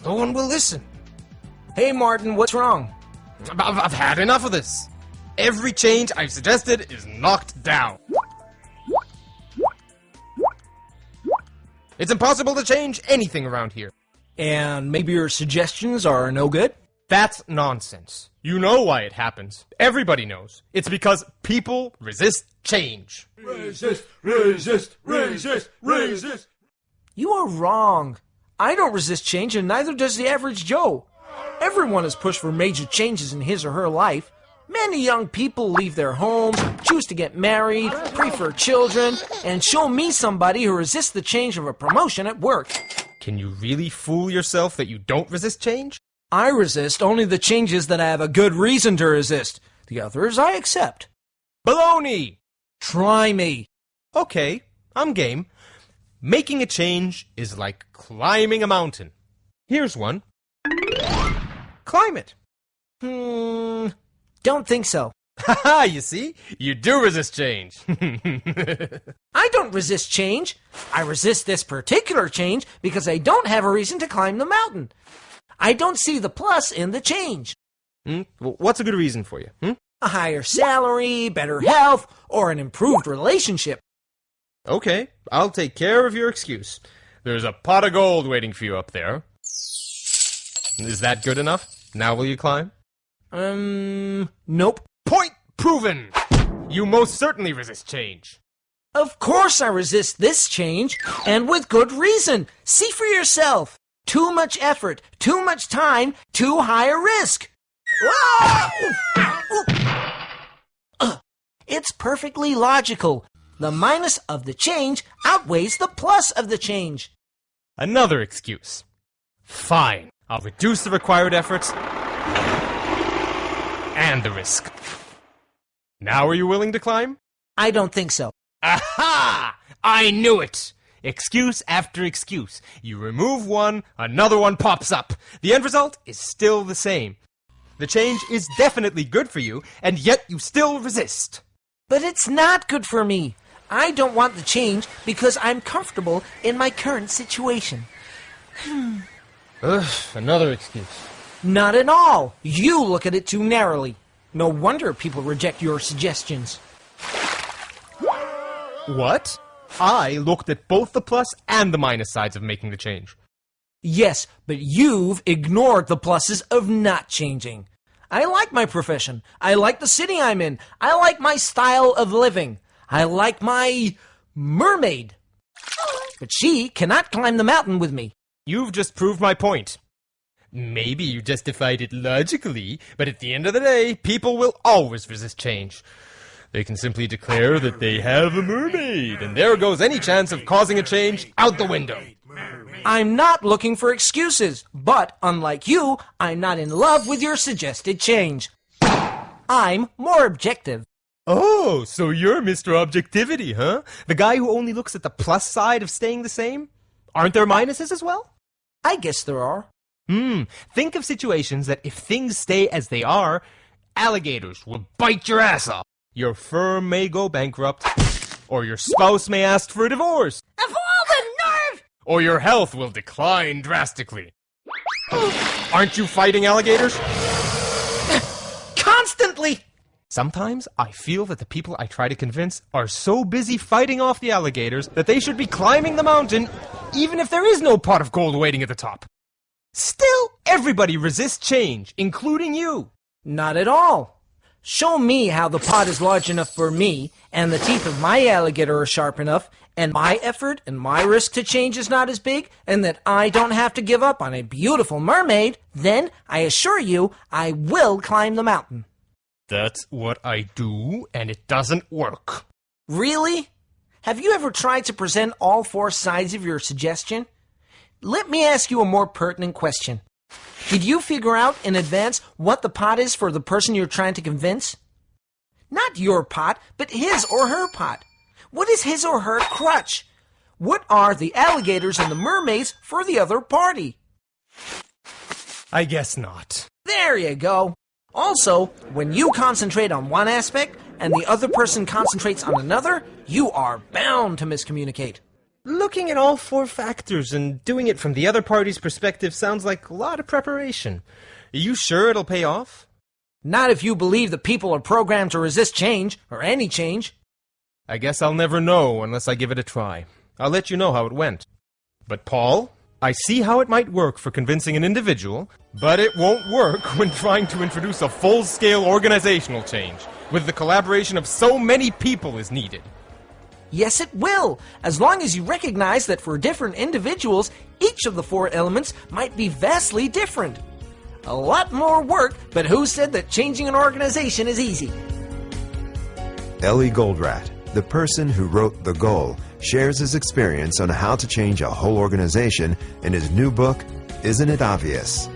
No one will listen. Hey, Martin, what's wrong? I've had enough of this. Every change I've suggested is knocked down. It's impossible to change anything around here. And maybe your suggestions are no good? That's nonsense. You know why it happens. Everybody knows. It's because people resist change. Resist, resist, resist, resist. You are wrong. I don't resist change, and neither does the average Joe. Everyone is pushed for major changes in his or her life. Many young people leave their homes, choose to get married, prefer children, and show me somebody who resists the change of a promotion at work. Can you really fool yourself that you don't resist change? I resist only the changes that I have a good reason to resist. The others I accept. Baloney! Try me. Okay, I'm game. Making a change is like climbing a mountain. Here's one. Climb it. Don't think so. Haha, you see? You do resist change. I don't resist change. I resist this particular change because I don't have a reason to climb the mountain. I don't see the plus in the change. Well, what's a good reason for you? A higher salary, better health, or an improved relationship. Okay, I'll take care of your excuse. There's a pot of gold waiting for you up there. Is that good enough? Now will you climb? Nope. Point proven! You most certainly resist change. Of course I resist this change, and with good reason. See for yourself. Too much effort, too much time, too high a risk. It's perfectly logical. The minus of the change outweighs the plus of the change. Another excuse. Fine, I'll reduce the required efforts and the risk. Now are you willing to climb? I don't think so. Aha! I knew it! Excuse after excuse. You remove one, another one pops up. The end result is still the same. The change is definitely good for you, and yet you still resist. But it's not good for me. I don't want the change because I'm comfortable in my current situation. Another excuse. Not at all. You look at it too narrowly. No wonder people reject your suggestions. What? I looked at both the plus and the minus sides of making the change. Yes, but you've ignored the pluses of not changing. I like my profession. I like the city I'm in. I like my style of living. I like my mermaid. But she cannot climb the mountain with me. You've just proved my point. Maybe you justified it logically, but at the end of the day, people will always resist change. They can simply declare that they have a mermaid, and there goes any chance of causing a change out the window. I'm not looking for excuses, but unlike you, I'm not in love with your suggested change. I'm more objective. Oh, so you're Mr. Objectivity, huh? The guy who only looks at the plus side of staying the same? Aren't there minuses as well? I guess there are. Think of situations that if things stay as they are, alligators will bite your ass off. Your firm may go bankrupt, or your spouse may ask for a divorce. Of all the nerve! Or your health will decline drastically. Aren't you fighting alligators? Constantly! Sometimes I feel that the people I try to convince are so busy fighting off the alligators that they should be climbing the mountain, even if there is no pot of gold waiting at the top. Still, everybody resists change, including you. Not at all. Show me how the pot is large enough for me, and the teeth of my alligator are sharp enough, and my effort and my risk to change is not as big, and that I don't have to give up on a beautiful mermaid, then, I assure you, I will climb the mountain. That's what I do, and it doesn't work. Really? Have you ever tried to present all four sides of your suggestion? Let me ask you a more pertinent question. Did you figure out in advance what the pot is for the person you're trying to convince? Not your pot, but his or her pot. What is his or her crutch? What are the alligators and the mermaids for the other party? I guess not. There you go. Also, when you concentrate on one aspect, and the other person concentrates on another, you are bound to miscommunicate. Looking at all 4 factors and doing it from the other party's perspective sounds like a lot of preparation. Are you sure it'll pay off? Not if you believe that people are programmed to resist change, or any change. I guess I'll never know unless I give it a try. I'll let you know how it went. But Paul, I see how it might work for convincing an individual, but it won't work when trying to introduce a full-scale organizational change, with the collaboration of so many people is needed. Yes, it will, as long as you recognize that for different individuals, each of the 4 elements might be vastly different. A lot more work, but who said that changing an organization is easy? Ellie Goldratt, the person who wrote The Goal, shares his experience on how to change a whole organization in his new book, Isn't It Obvious?